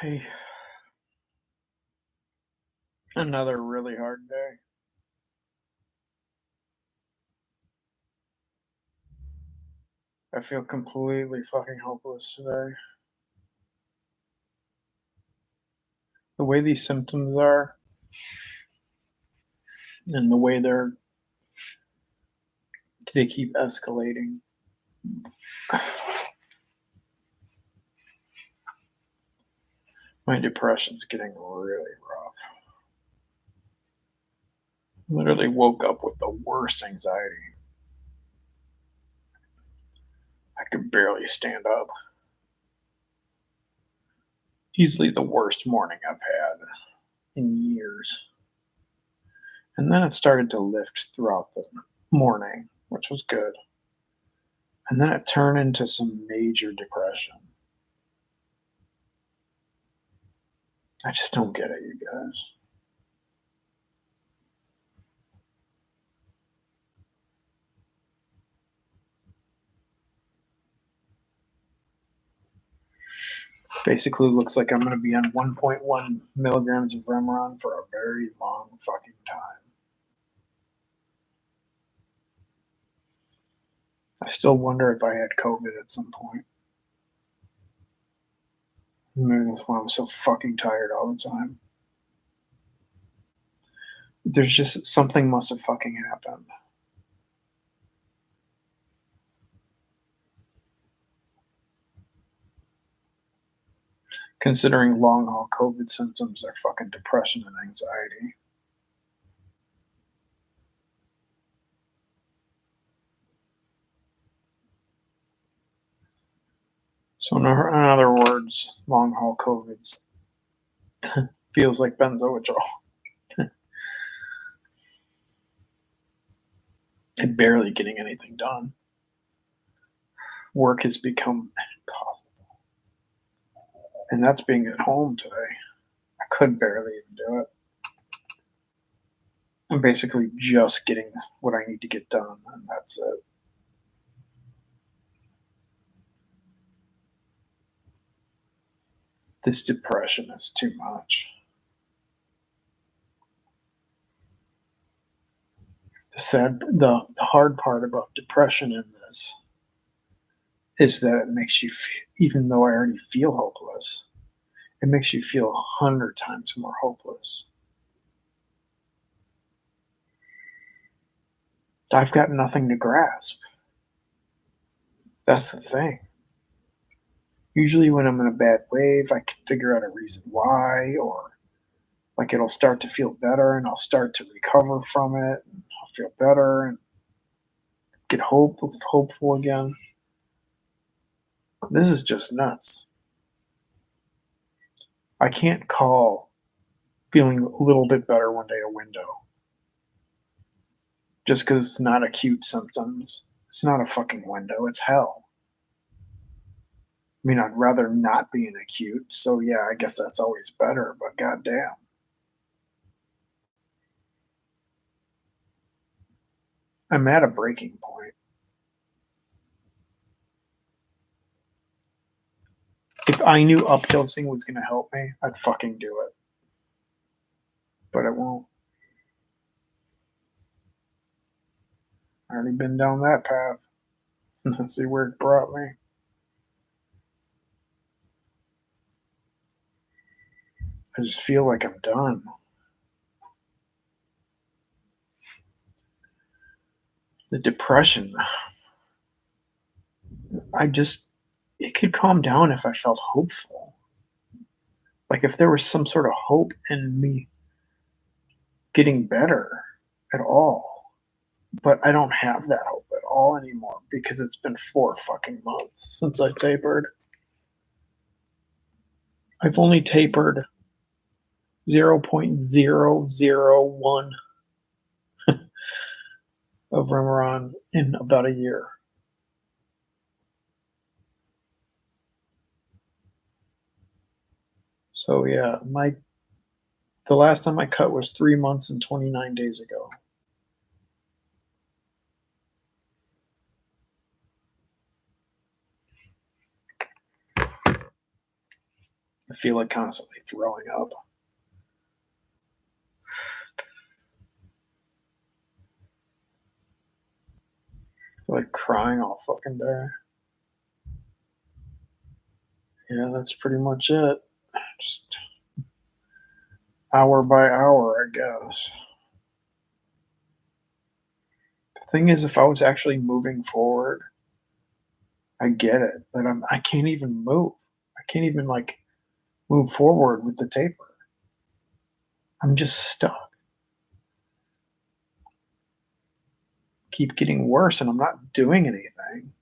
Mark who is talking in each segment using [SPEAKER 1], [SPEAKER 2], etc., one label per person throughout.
[SPEAKER 1] Hey, another really hard day. I feel completely fucking hopeless today. The way these symptoms are and the way they keep escalating. My depression's getting really rough. Literally woke up with the worst anxiety. I could barely stand up. Easily the worst morning I've had in years. And then it started to lift throughout the morning, which was good. And then it turned into some major depression. I just don't get it, you guys. Basically looks like I'm going to be on 1.1 milligrams of Remeron for a very long fucking time. I still wonder if I had COVID at some point. Maybe that's why I'm so fucking tired all the time. There's just something must have fucking happened. Considering long haul COVID symptoms are fucking depression and anxiety. So, in other words, long haul COVID feels like benzoatrol. And barely getting anything done. Work has become impossible. And that's being at home today. I could barely even do it. I'm basically just getting what I need to get done, and that's it. This depression is too much. The hard part about depression in this is that it makes you, even though I already feel hopeless, it makes you feel 100 times more hopeless. I've got nothing to grasp. That's the thing. Usually, when I'm in a bad wave, I can figure out a reason why, or like it'll start to feel better and I'll start to recover from it and I'll feel better and get hopeful again. This is just nuts. I can't call feeling a little bit better one day a window just because it's not acute symptoms. It's not a fucking window, it's hell. I mean, I'd rather not be an acute, so yeah, I guess that's always better, but goddamn. I'm at a breaking point. If I knew updosing was going to help me, I'd fucking do it. But it won't. I already been down that path. Let's see where it brought me. I just feel like I'm done. The depression, it could calm down if I felt hopeful. Like if there was some sort of hope in me getting better at all. But I don't have that hope at all anymore because it's been 4 fucking months since I tapered. I've only tapered 0.001 of Remeron in about a year. So yeah, the last time I cut was 3 months and 29 days ago. I feel like constantly throwing up, like crying all fucking day. Yeah, that's pretty much it. Just hour by hour, I guess. The thing is, if I was actually moving forward, I get it, but I can't even move. I can't even like move forward with the taper. I'm just stuck. Keep getting worse, and I'm not doing anything.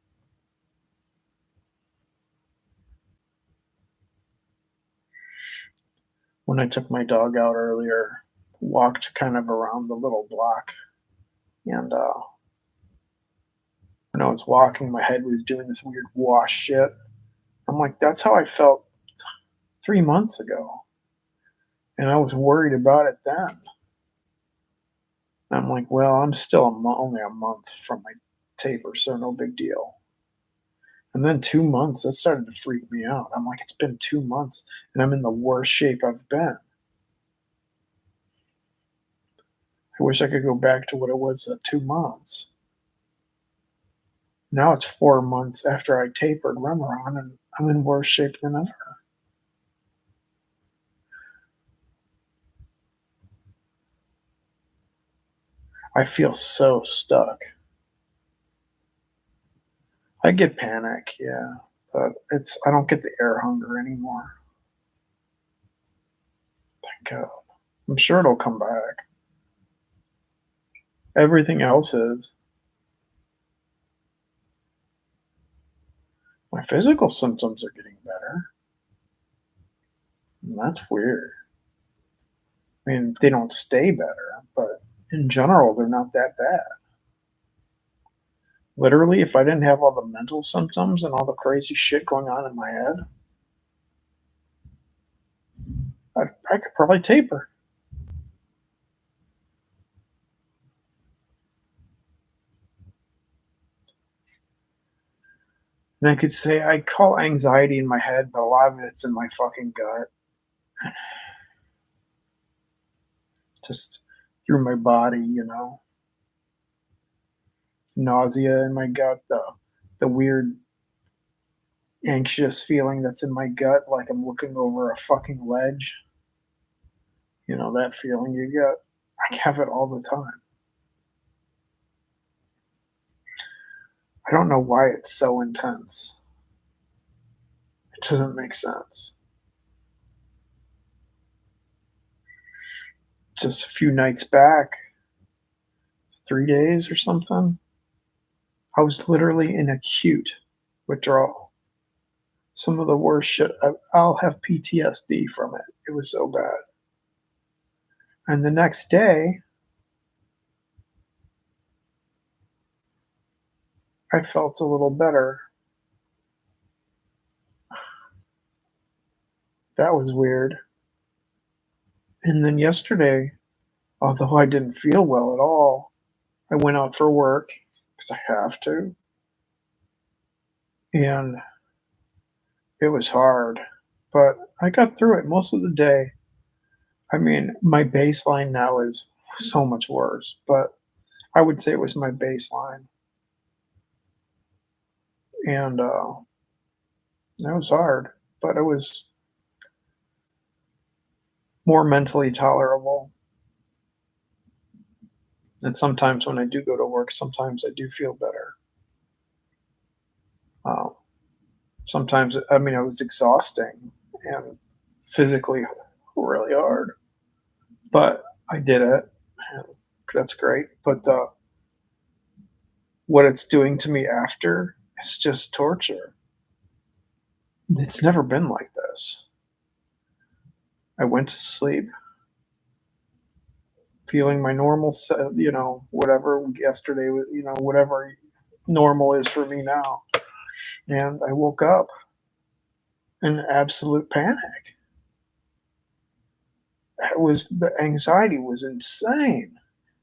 [SPEAKER 1] When I took my dog out earlier, walked kind of around the little block, and when I was walking, my head was doing this weird wash shit. I'm like, that's how I felt 3 months ago, and I was worried about it then. I'm like, well, I'm still only a month from my taper, so no big deal. And then 2 months, that started to freak me out. I'm like, it's been 2 months, and I'm in the worst shape I've been. I wish I could go back to what it was at 2 months. Now it's 4 months after I tapered Remeron, and I'm in worse shape than ever. I feel so stuck. I get panic, yeah, but I don't get the air hunger anymore. Thank God. I'm sure it'll come back. Everything else is. My physical symptoms are getting better, and that's weird. I mean, they don't stay better, but in general, they're not that bad. Literally, if I didn't have all the mental symptoms and all the crazy shit going on in my head, I could probably taper. And I could say I call anxiety in my head, but a lot of it's in my fucking gut, just through my body, nausea in my gut, the weird anxious feeling that's in my gut, like I'm looking over a fucking ledge. That feeling you get. I have it all the time. I don't know why it's so intense. It doesn't make sense. Just a few nights back, 3 days or something, I was literally in acute withdrawal. Some of the worst shit. I'll have PTSD from it. It was so bad. And the next day, I felt a little better. That was weird. And then yesterday, although I didn't feel well at all, I went out for work because I have to. And it was hard, but I got through it most of the day. I mean, my baseline now is so much worse, but I would say it was my baseline. And it was hard, but it was more mentally tolerable. And sometimes when I do go to work, sometimes I do feel better. Um, Sometimes, I mean, it was exhausting and physically really hard, but I did it. And that's great. But what it's doing to me after is just torture. It's never been like this. I went to sleep feeling my normal, whatever yesterday was, whatever normal is for me now. And I woke up in absolute panic. The anxiety was insane.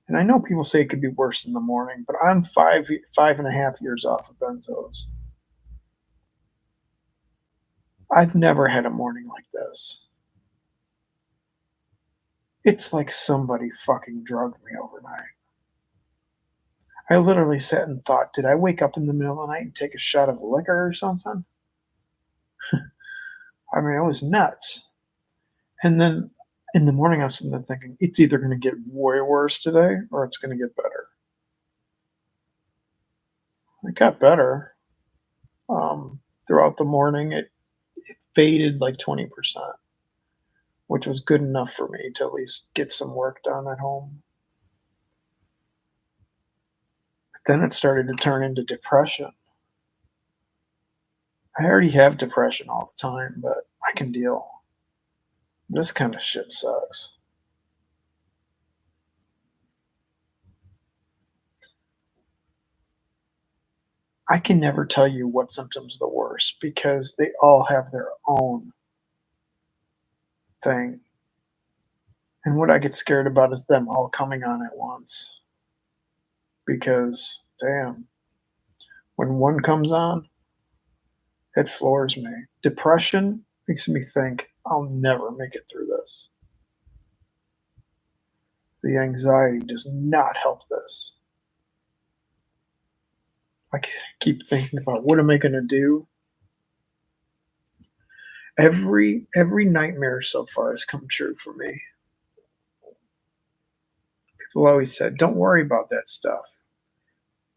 [SPEAKER 1] And I know people say it could be worse in the morning, but I'm 5.5 years off of benzos. I've never had a morning like this. It's like somebody fucking drugged me overnight. I literally sat and thought, did I wake up in the middle of the night and take a shot of liquor or something? I mean, it was nuts. And then in the morning, I was sitting there thinking, it's either going to get way worse today or it's going to get better. It got better. Throughout the morning, it faded like 20%, which was good enough for me to at least get some work done at home. But then it started to turn into depression. I already have depression all the time, but I can deal. This kind of shit sucks. I can never tell you what symptom's the worst because they all have their own thing. And what I get scared about is them all coming on at once. Because, damn, when one comes on, it floors me. Depression makes me think I'll never make it through this. The anxiety does not help this. I keep thinking about what am I going to do? Every nightmare so far has come true for me. People always said, "Don't worry about that stuff."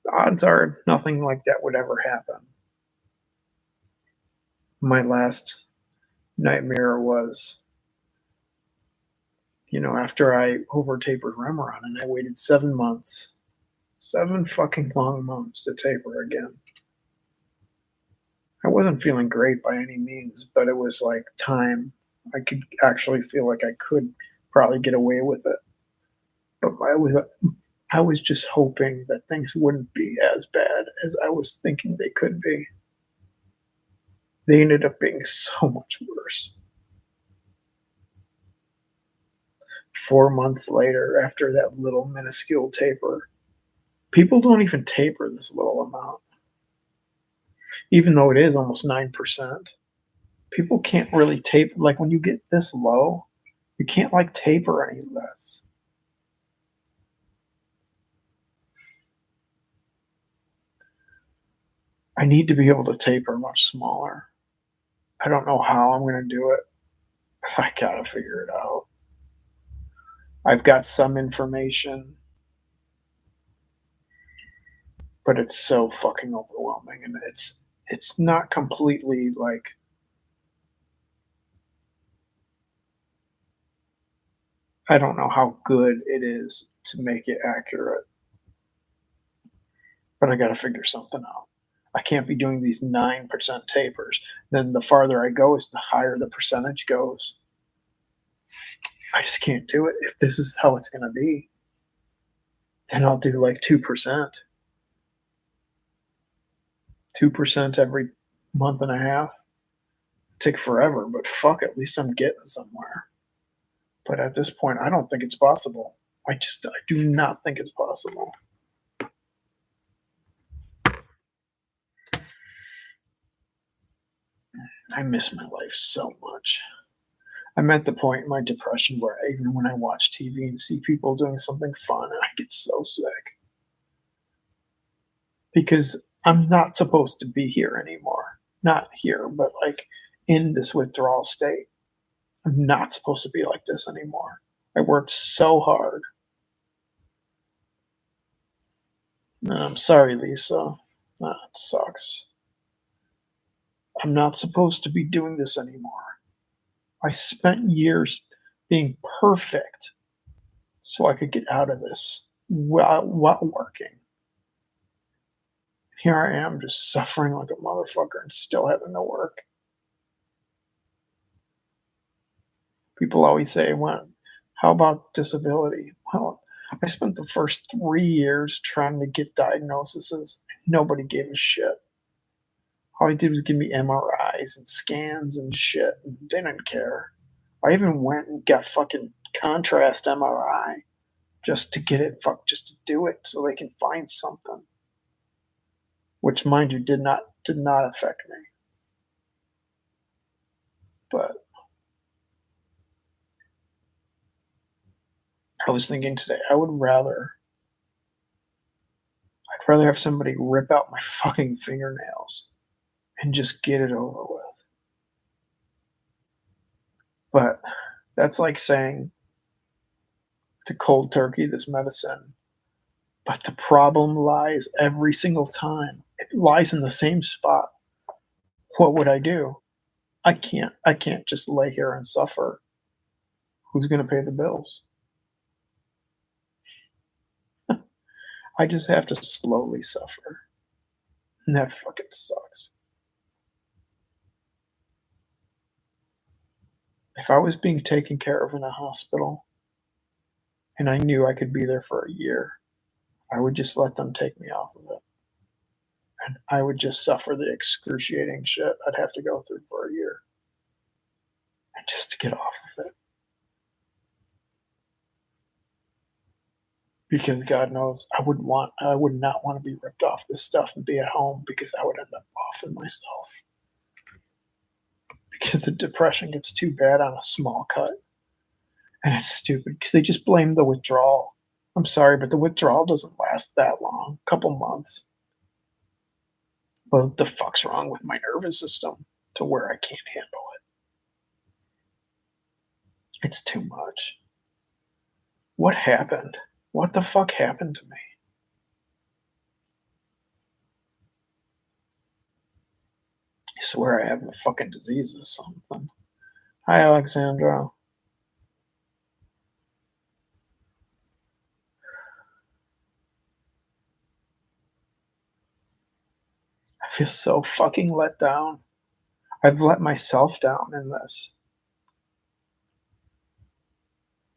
[SPEAKER 1] The odds are nothing like that would ever happen. My last nightmare was, after I over tapered Remeron and I waited 7 months, 7 fucking long months to taper again. I wasn't feeling great by any means, but it was like time. I could actually feel like I could probably get away with it. But I was just hoping that things wouldn't be as bad as I was thinking they could be. They ended up being so much worse. 4 months later, after that little minuscule taper, people don't even taper this little amount, even though it is almost 9%. People can't really taper. Like when you get this low, you can't like taper any less. I need to be able to taper much smaller. I don't know how I'm going to do it. I got to figure it out. I've got some information, but it's so fucking overwhelming and it's not completely like I don't know how good it is to make it accurate, but I got to figure something out. I can't be doing these 9% tapers. Then the farther I go is the higher the percentage goes. I just can't do it. If this is how it's going to be, then I'll do like 2%. 2% every month and a half. Take forever, but fuck, at least I'm getting somewhere. But at this point, I don't think it's possible. I do not think it's possible. I miss my life so much. I'm at the point in my depression where even when I watch TV and see people doing something fun, I get so sick. Because I'm not supposed to be here anymore. Not here, but like in this withdrawal state. I'm not supposed to be like this anymore. I worked so hard. I'm sorry, Lisa. That sucks. I'm not supposed to be doing this anymore. I spent years being perfect so I could get out of this while working. Here I am just suffering like a motherfucker and still having to work. People always say, well, how about disability? Well, I spent the first 3 years trying to get diagnoses. Nobody gave a shit. All he did was give me MRIs and scans and shit, and they didn't care. I even went and got fucking contrast MRI just to get it, just to do it so they can find something. Which, mind you, did not affect me. But I was thinking today, I'd rather have somebody rip out my fucking fingernails and just get it over with. But that's like saying to cold turkey this medicine. But the problem lies every single time. It lies in the same spot. What would I do? I can't just lay here and suffer. Who's gonna pay the bills? I just have to slowly suffer. And that fucking sucks. If I was being taken care of in a hospital and I knew I could be there for a year, I would just let them take me off of it. And I would just suffer the excruciating shit I'd have to go through for a year. And just to get off of it. Because God knows I would not want to be ripped off this stuff and be at home because I would end up offing myself. Because the depression gets too bad on a small cut. And it's stupid because they just blame the withdrawal. I'm sorry, but the withdrawal doesn't last that long, a couple months. What the fuck's wrong with my nervous system to where I can't handle it? It's too much. What happened? What the fuck happened to me? I swear I have a fucking disease or something. Hi, Alexandra. I feel so fucking let down. I've let myself down in this.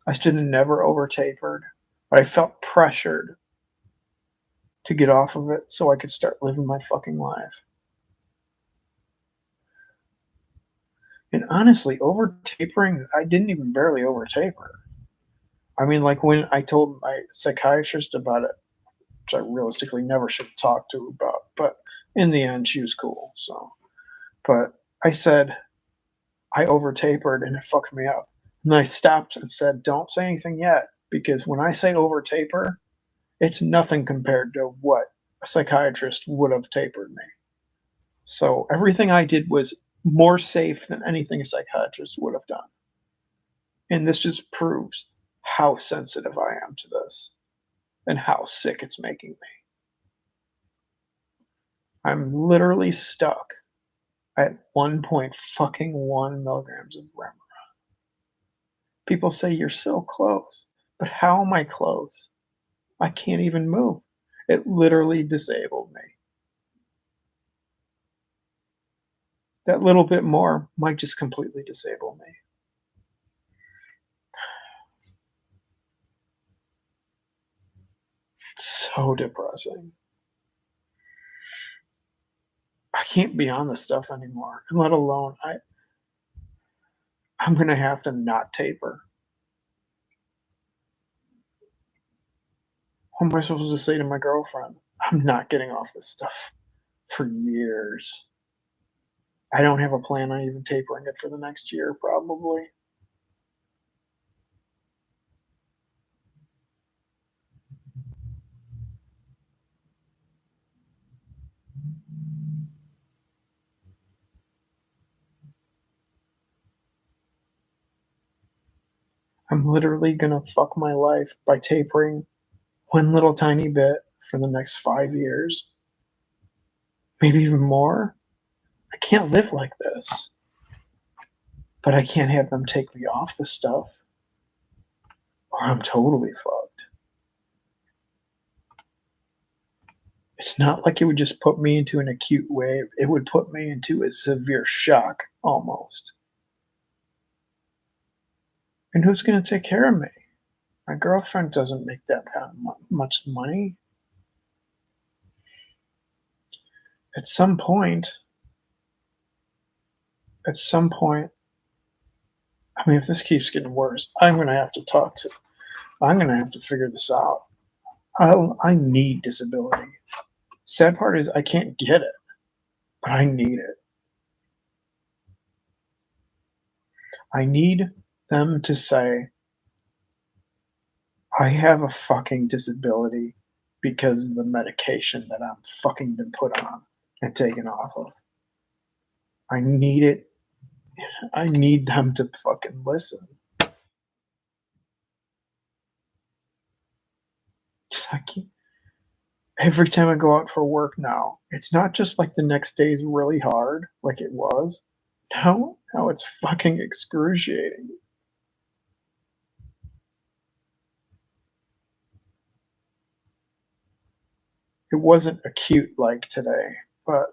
[SPEAKER 1] I should have never over tapered, but I felt pressured to get off of it so I could start living my fucking life. And honestly, over tapering, I didn't even barely over taper. I mean, like when I told my psychiatrist about it, which I realistically never should have talked to her about, but in the end, she was cool. So, but I said I over tapered and it fucked me up. And I stopped and said, "Don't say anything yet," because when I say over taper, it's nothing compared to what a psychiatrist would have tapered me. So everything I did was more safe than anything a psychiatrist would have done. And this just proves how sensitive I am to this and how sick it's making me. I'm literally stuck at 1.1 milligrams of Remeron. People say you're so close, but how am I close? I can't even move. It literally disabled me. That little bit more might just completely disable me. It's so depressing. I can't be on this stuff anymore, and let alone I'm gonna have to not taper. What am I supposed to say to my girlfriend? I'm not getting off this stuff for years. I don't have a plan on even tapering it for the next year, probably. I'm literally gonna fuck my life by tapering one little tiny bit for the next 5 years, maybe even more. I can't live like this. But I can't have them take me off the stuff, or I'm totally fucked. It's not like it would just put me into an acute wave, it would put me into a severe shock almost. And who's going to take care of me? My girlfriend doesn't make that kind of much money. At some point, at some point, I mean, if this keeps getting worse, I'm going to have to I'm going to have to figure this out. I need disability. Sad part is I can't get it, but I need it. I need them to say, I have a fucking disability because of the medication that I'm fucking been put on and taken off of. I need it. I need them to fucking listen. Just I can't, every time I go out for work now, it's not just like the next day is really hard like it was. Now it's fucking excruciating. It wasn't acute like today, but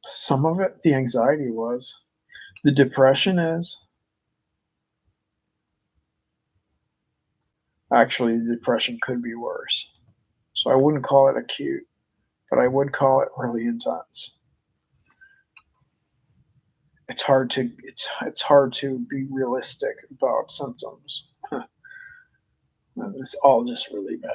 [SPEAKER 1] some of it, the anxiety was. The depression is. Actually, the depression could be worse. So I wouldn't call it acute, but I would call it really intense. It's hard to be realistic about symptoms. It's all just really bad.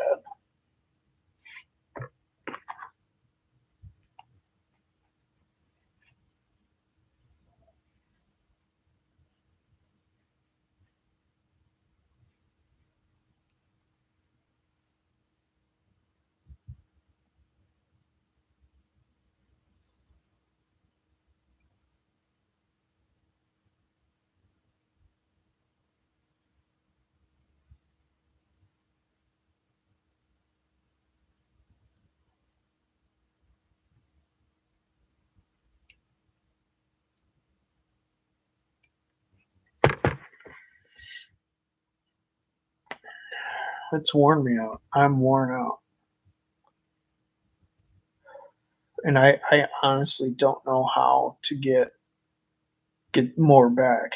[SPEAKER 1] It's worn me out. I'm worn out. And I honestly don't know how to get more back.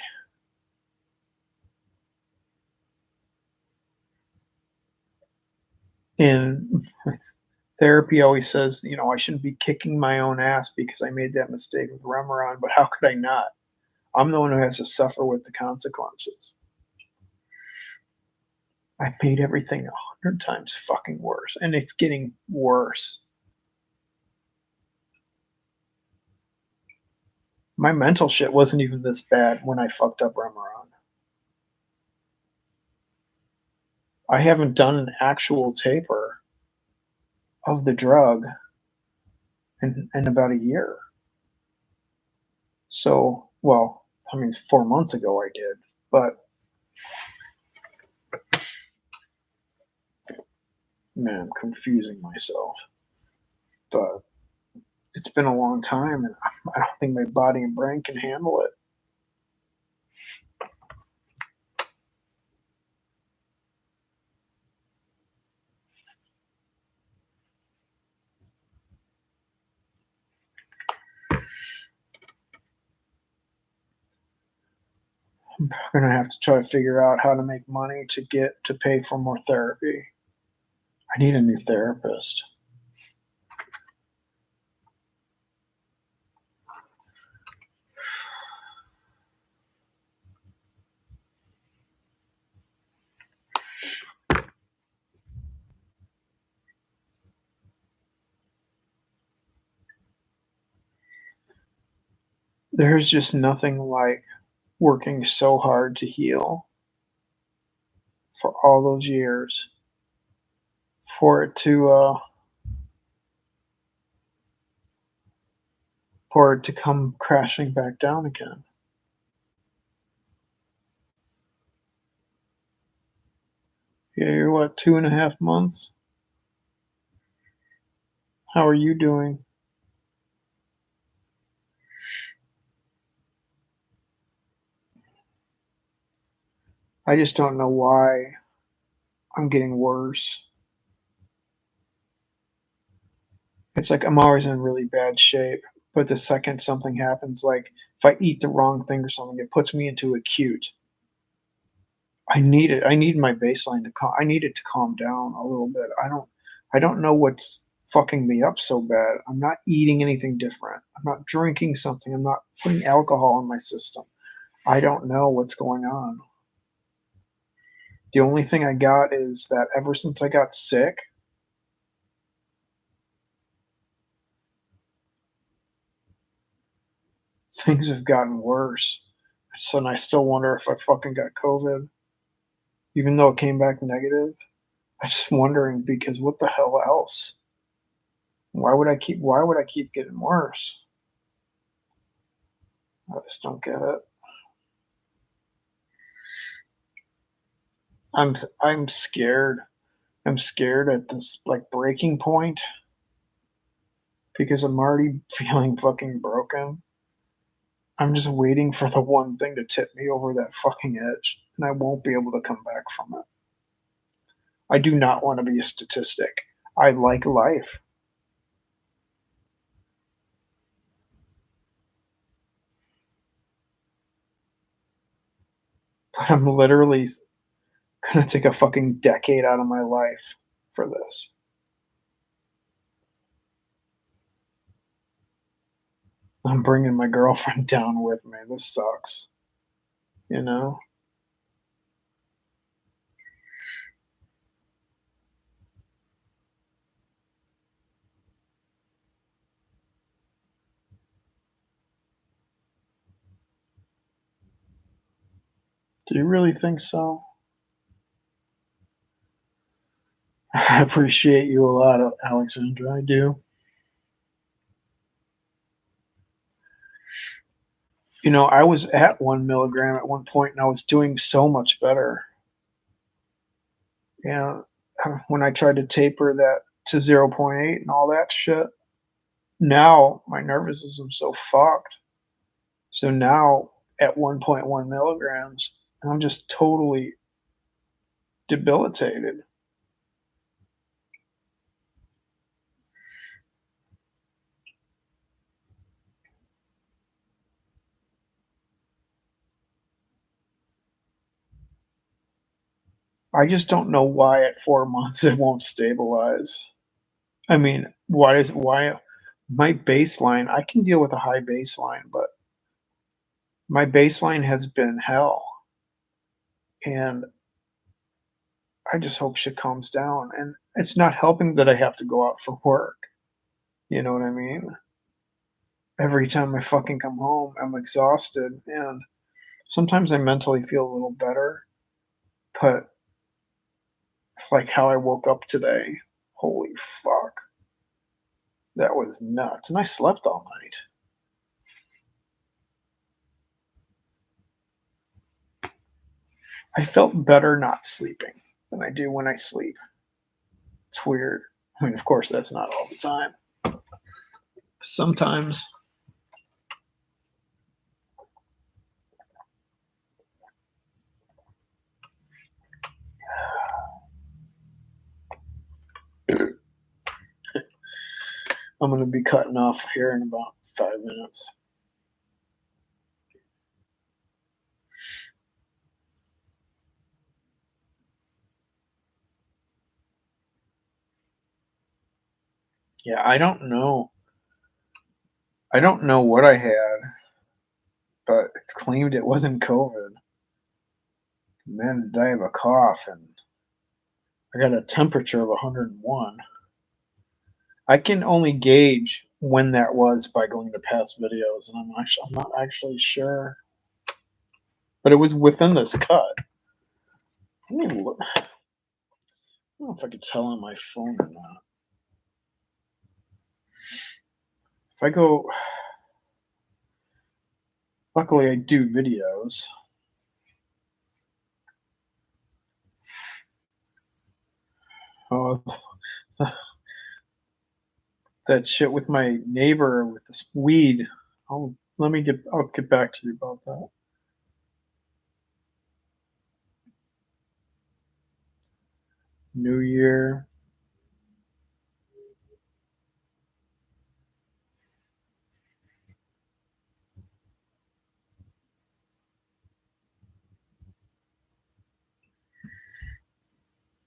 [SPEAKER 1] And therapy always says, I shouldn't be kicking my own ass because I made that mistake with Remeron, but how could I not? I'm the one who has to suffer with the consequences. I made everything 100 times fucking worse, and it's getting worse. My mental shit wasn't even this bad when I fucked up Remeron. I haven't done an actual taper of the drug in about a year. So, well, I mean, 4 months ago I did, but man, I'm confusing myself. But it's been a long time, and I don't think my body and brain can handle it. I'm gonna have to try to figure out how to make money to get to pay for more therapy. I need a new therapist. There's just nothing like working so hard to heal for all those years for it to come crashing back down again. Yeah, you're what, 2.5 months? How are you doing? I just don't know why I'm getting worse. It's like I'm always in really bad shape, but the second something happens, like if I eat the wrong thing or something, it puts me into acute. I need it. I need my baseline to I need it to calm down a little bit. I don't know what's fucking me up so bad. I'm not eating anything different. I'm not drinking something. I'm not putting alcohol in my system. I don't know what's going on. The only thing I got is that ever since I got sick, things have gotten worse. So and I still wonder if I fucking got COVID, even though it came back negative. I just wondering because what the hell else? Why would I keep getting worse? I just don't get it. I'm scared. I'm scared at this like breaking point because I'm already feeling fucking broken. I'm just waiting for the one thing to tip me over that fucking edge, and I won't be able to come back from it. I do not want to be a statistic. I like life, but I'm literally gonna take a fucking decade out of my life for this. I'm bringing my girlfriend down with me. This sucks, you know? Do you really think so? I appreciate you a lot, Alexandra. I do. I was at 1 milligram at one point and I was doing so much better. Yeah. When I tried to taper that to zero point 0.8 and all that shit, now my nervous system's so fucked. So now at 1.1 milligrams, I'm just totally debilitated. I just don't know why at 4 months it won't stabilize. I mean, why my baseline, I can deal with a high baseline, but my baseline has been hell. And I just hope shit calms down. And it's not helping that I have to go out for work. You know what I mean? Every time I fucking come home, I'm exhausted. And sometimes I mentally feel a little better. But like how I woke up today, holy fuck. That was nuts. And I slept all night. I felt better not sleeping than I do when I sleep. It's weird. I mean, of course, that's not all the time. Sometimes I'm going to be cutting off here in about 5 minutes. Yeah, I don't know. I don't know what I had, but it's claimed it wasn't COVID. Man, did I have a cough and I got a temperature of 101. I can only gauge when that was by going to past videos, and I'm not actually sure, but it was within this cut. Let me look. I don't know if I could tell on my phone or not. If I go, luckily I do videos. Oh, that shit with my neighbor with this weed. I'll get back to you about that. New Year.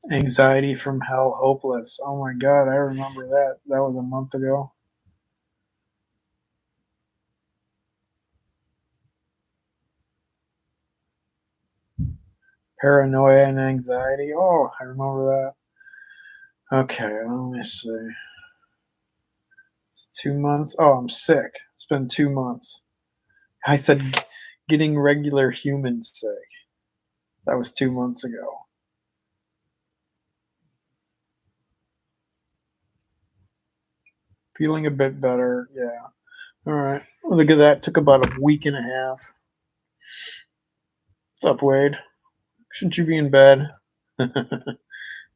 [SPEAKER 1] Anxiety from Hell Hopeless. Oh my god, I remember that. That was a month ago. Paranoia and Anxiety. Oh, I remember that. Okay, let me see. It's 2 months. Oh, I'm sick. It's been 2 months. I said getting regular humans sick. That was 2 months ago. Feeling a bit better, yeah. Alright. Well, look at that, took about a week and a half. What's up, Wade? Shouldn't you be in bed?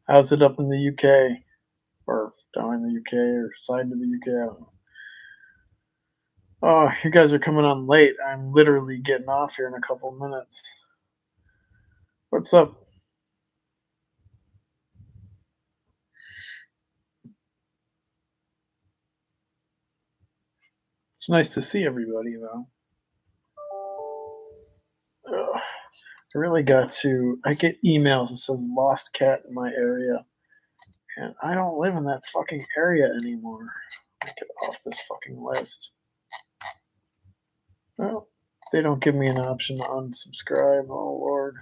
[SPEAKER 1] How's it up in the UK? Or down in the UK or side of the UK? I don't know. Oh, you guys are coming on late. I'm literally getting off here in a couple minutes. What's up? It's nice to see everybody, though. Ugh. I really got to. I get emails that says lost cat in my area, and I don't live in that fucking area anymore. Get off this fucking list. Well, they don't give me an option to unsubscribe. Oh lord,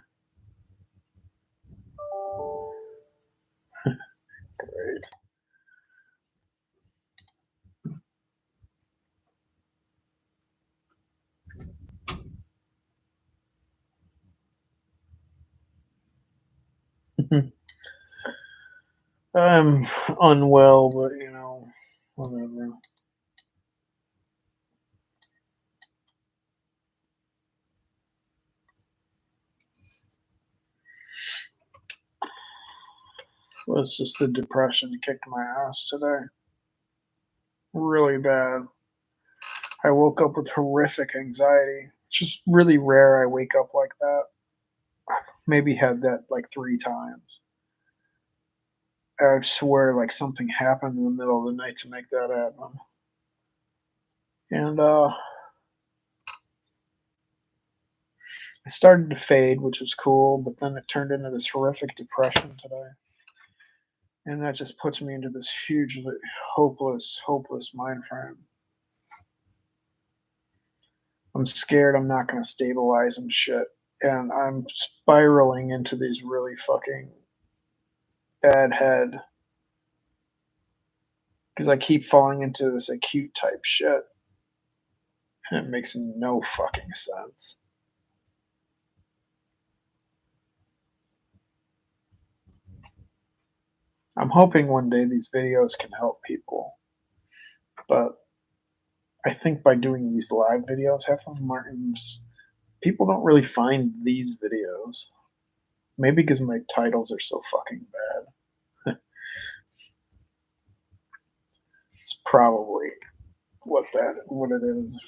[SPEAKER 1] great. I'm unwell, but whatever. Well, it's just the depression kicked my ass today. Really bad. I woke up with horrific anxiety. It's just really rare I wake up like that. I've maybe had that like 3 times. I swear like something happened in the middle of the night to make that happen. And it started to fade, which was cool, but then it turned into this horrific depression today. And that just puts me into this hugely hopeless mind frame. I'm scared I'm not going to stabilize and shit. And I'm spiraling into these really fucking bad head because I keep falling into this acute type shit. And it makes no fucking sense. I'm hoping one day these videos can help people. But I think by doing these live videos, half of them aren't. People don't really find these videos. Maybe because my titles are so fucking bad. It's probably what it is.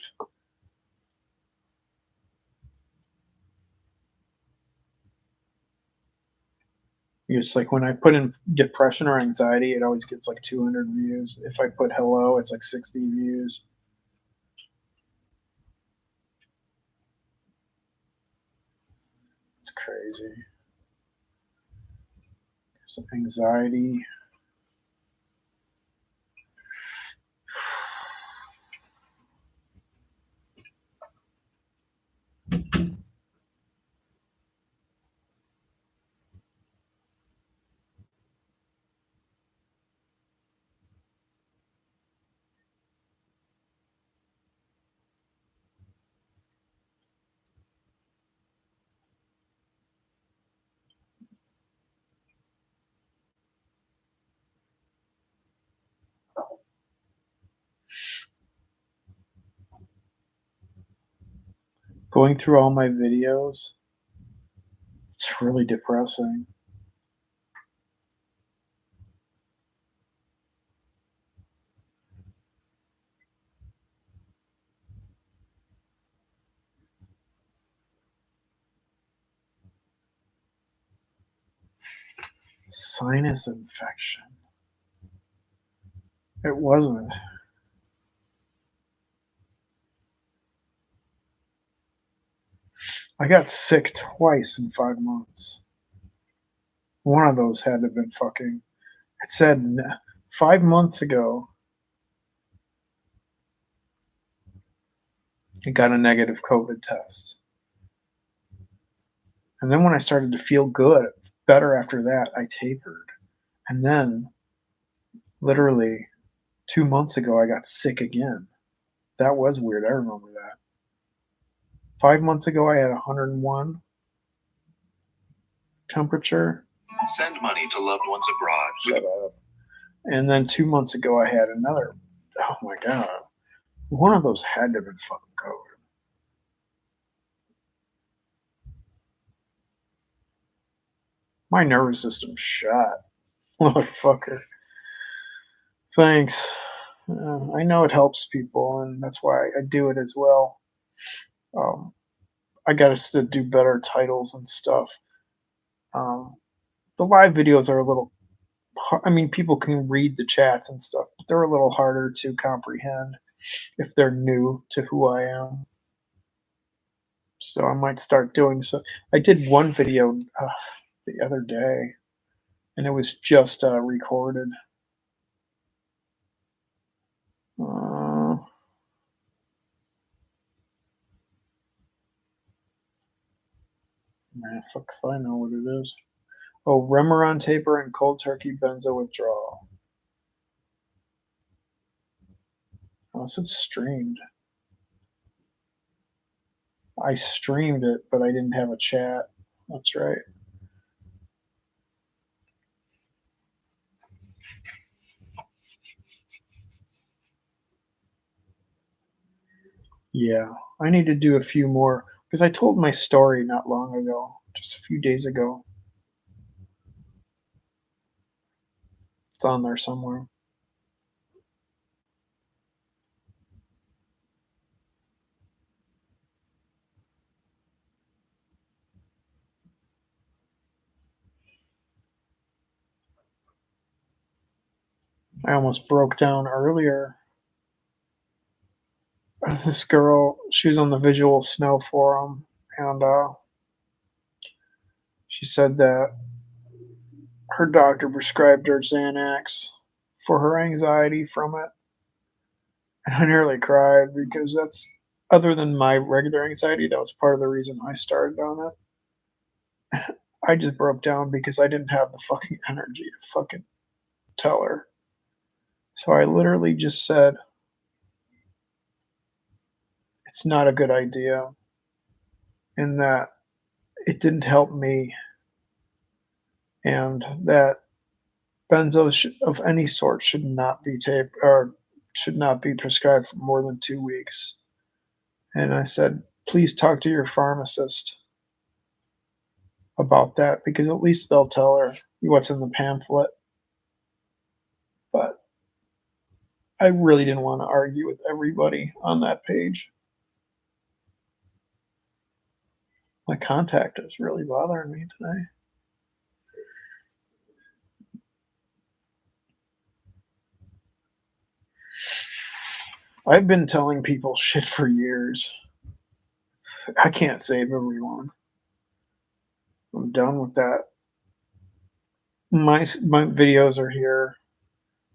[SPEAKER 1] It's like when I put in depression or anxiety, it always gets like 200 views. If I put hello, it's like 60 views. It's crazy. Some anxiety. Going through all my videos, it's really depressing. Sinus infection. It wasn't. I got sick twice in 5 months. One of those had to have been fucking. It said 5 months ago, I got a negative COVID test. And then when I started to feel better after that, I tapered. And then, literally 2 months ago, I got sick again. That was weird. I remember that. 5 months ago, I had 101 temperature.
[SPEAKER 2] Send money to loved ones abroad.
[SPEAKER 1] Shut up. And then 2 months ago, I had another. Oh my God. One of those had to have been fucking COVID. My nervous system's shot. Motherfucker. Thanks. I know it helps people, and that's why I do it as well. I got to do better titles and stuff. The live videos are a little. I mean, people can read the chats and stuff, but they're a little harder to comprehend if they're new to who I am. So I might start doing so. I did one video the other day, and it was just recorded. Man, fuck if I know what it is. Oh, Remeron taper and cold turkey benzo withdrawal. Oh, it said streamed. I streamed it, but I didn't have a chat. That's right. Yeah, I need to do a few more because I told my story not long ago, just a few days ago. It's on there somewhere. I almost broke down earlier. This girl, she was on the Visual Snow forum, and she said that her doctor prescribed her Xanax for her anxiety from it. And I nearly cried because that's, other than my regular anxiety, that was part of the reason I started on it. I just broke down because I didn't have the fucking energy to fucking tell her. So I literally just said, it's not a good idea, and that it didn't help me, and that benzos of any sort should not be taped or should not be prescribed for more than 2 weeks. And I said, please talk to your pharmacist about that because at least they'll tell her what's in the pamphlet. But I really didn't want to argue with everybody on that page. My contact is really bothering me today. I've been telling people shit for years. I can't save everyone. I'm done with that. My videos are here.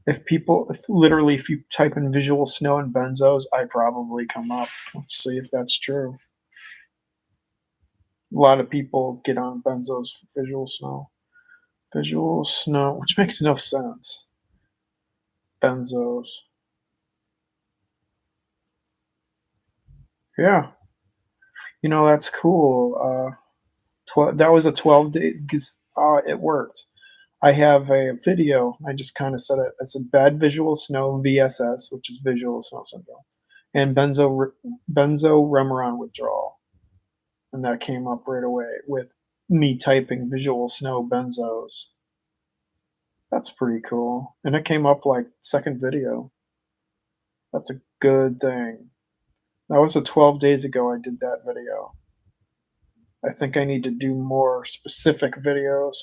[SPEAKER 1] If you type in Visual Snow and benzos, I probably come up. Let's see if that's true. A lot of people get on benzos for Visual Snow. Visual Snow, which makes no sense. Benzos. Yeah. That's cool. That was a 12-day because it worked. I have a video. I just kind of said it. It's a bad Visual Snow VSS, which is Visual Snow Syndrome, and benzo Remeron withdrawal, and that came up right away with me typing Visual Snow benzos. That's pretty cool, and it came up like second video. That's a good thing. That was 12 days ago. I did that video. I think I need to do more specific videos.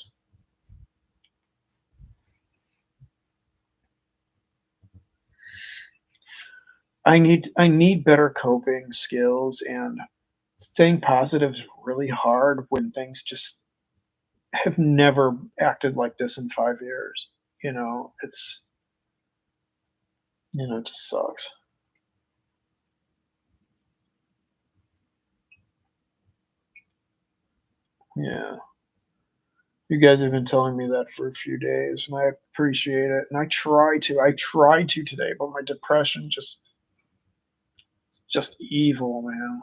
[SPEAKER 1] I need better coping skills, and staying positive is really hard when things just have never acted like this in 5 years. It just sucks. Yeah. You guys have been telling me that for a few days, and I appreciate it. And I tried to today, but my depression just evil, man.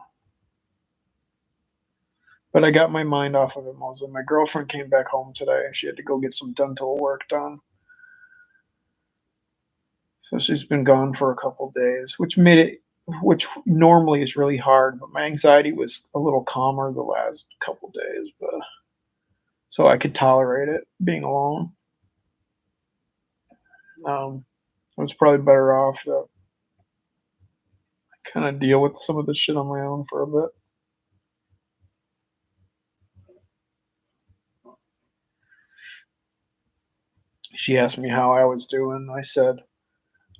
[SPEAKER 1] But I got my mind off of it mostly. My girlfriend came back home today and she had to go get some dental work done. So she's been gone for a couple days, which normally is really hard, but my anxiety was a little calmer the last couple days, but so I could tolerate it being alone. I was probably better off to kind of deal with some of this shit on my own for a bit. She asked me how I was doing. I said,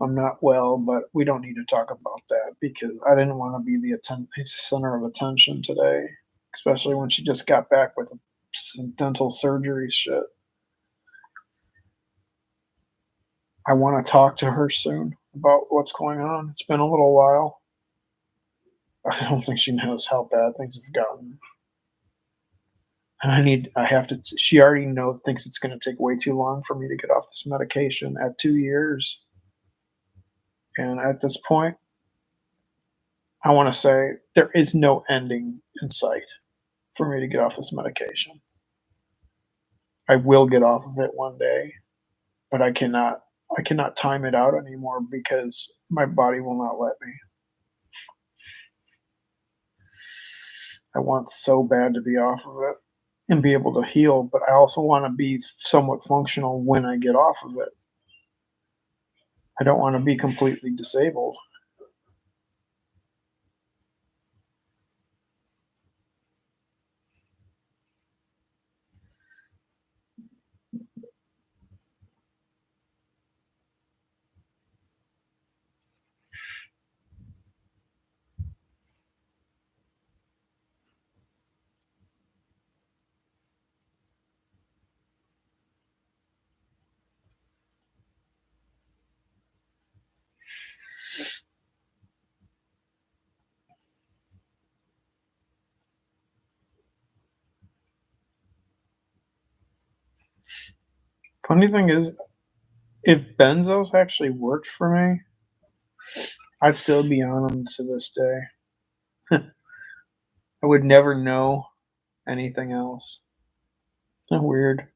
[SPEAKER 1] I'm not well, but we don't need to talk about that because I didn't want to be the center of attention today, especially when she just got back with some dental surgery shit. I want to talk to her soon about what's going on. It's been a little while. I don't think she knows how bad things have gotten. And I have to, she already thinks it's going to take way too long for me to get off this medication at 2 years. And at this point, I want to say there is no ending in sight for me to get off this medication. I will get off of it one day, but I cannot time it out anymore because my body will not let me. I want so bad to be off of it and be able to heal, but I also want to be somewhat functional when I get off of it. I don't want to be completely disabled. Funny thing is, if benzos actually worked for me, I'd still be on them to this day. I would never know anything else. Isn't that weird?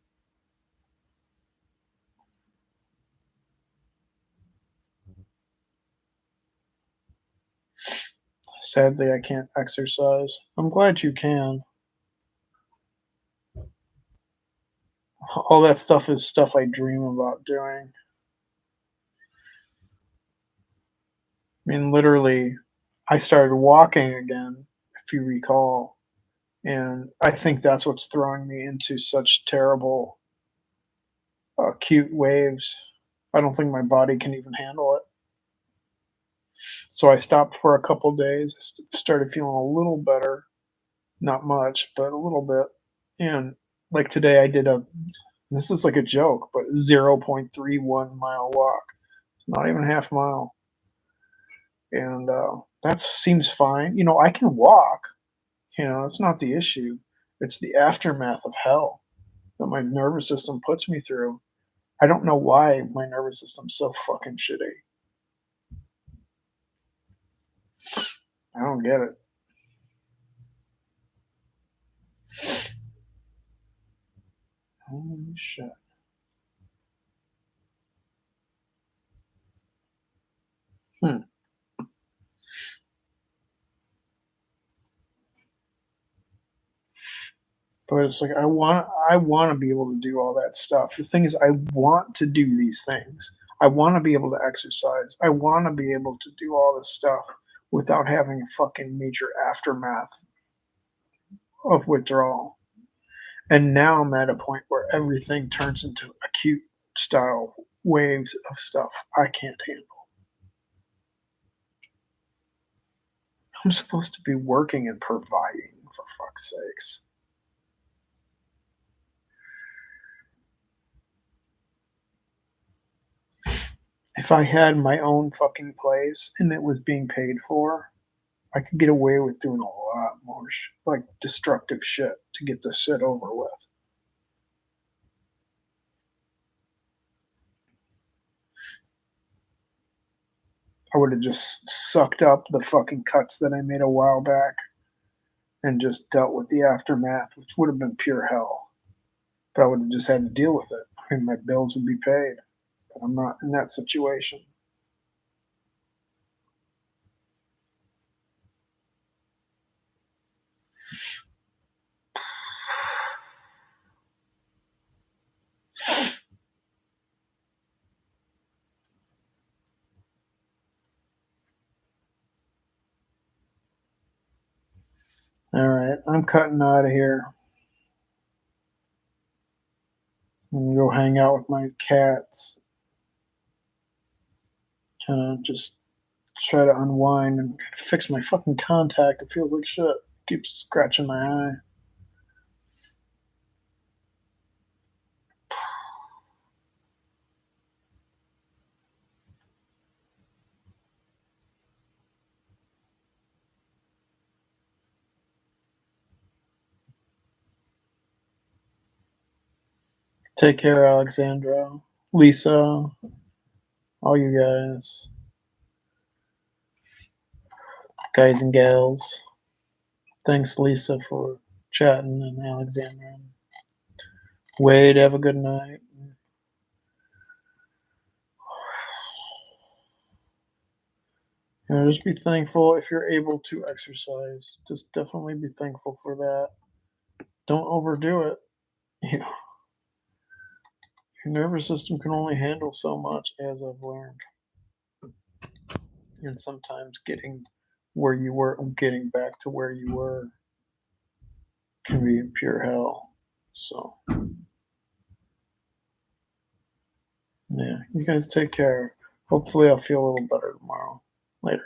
[SPEAKER 1] Sadly, I can't exercise. I'm glad you can. All that stuff is stuff I dream about doing. I mean, literally, I started walking again, if you recall, and I think that's what's throwing me into such terrible, acute waves. I don't think my body can even handle it. So I stopped for a couple days. Started feeling a little better, not much, but a little bit. And like today, I did a. This is like a joke, but 0.31 mile walk. Not even a half mile, and that seems fine. I can walk. It's not the issue. It's the aftermath of hell that my nervous system puts me through. I don't know why my nervous system's so fucking shitty. I don't get it. Holy shit. Hmm. But it's like I want to be able to do all that stuff. The thing is, I want to do these things. I want to be able to exercise. I want to be able to do all this stuff without having a fucking major aftermath of withdrawal. And now I'm at a point where everything turns into acute style waves of stuff I can't handle. I'm supposed to be working and providing, for fuck's sakes. If I had my own fucking place and it was being paid for, I could get away with doing a lot more like destructive shit to get this shit over with. I would have just sucked up the fucking cuts that I made a while back and just dealt with the aftermath, which would have been pure hell. But I would have just had to deal with it. I mean, my bills would be paid, but I'm not in that situation. All right, I'm cutting out of here. I'm gonna go hang out with my cats. Kind of just try to unwind and fix my fucking contact. It feels like shit. Keeps scratching my eye. Take care, Alexandra, Lisa, all you guys and gals. Thanks, Lisa, for chatting, and Alexandra. Wade, have a good night. Just be thankful if you're able to exercise. Just definitely be thankful for that. Don't overdo it. Your nervous system can only handle so much, as I've learned. And sometimes getting back to where you were can be pure hell. So, yeah, you guys take care. Hopefully, I'll feel a little better tomorrow. Later.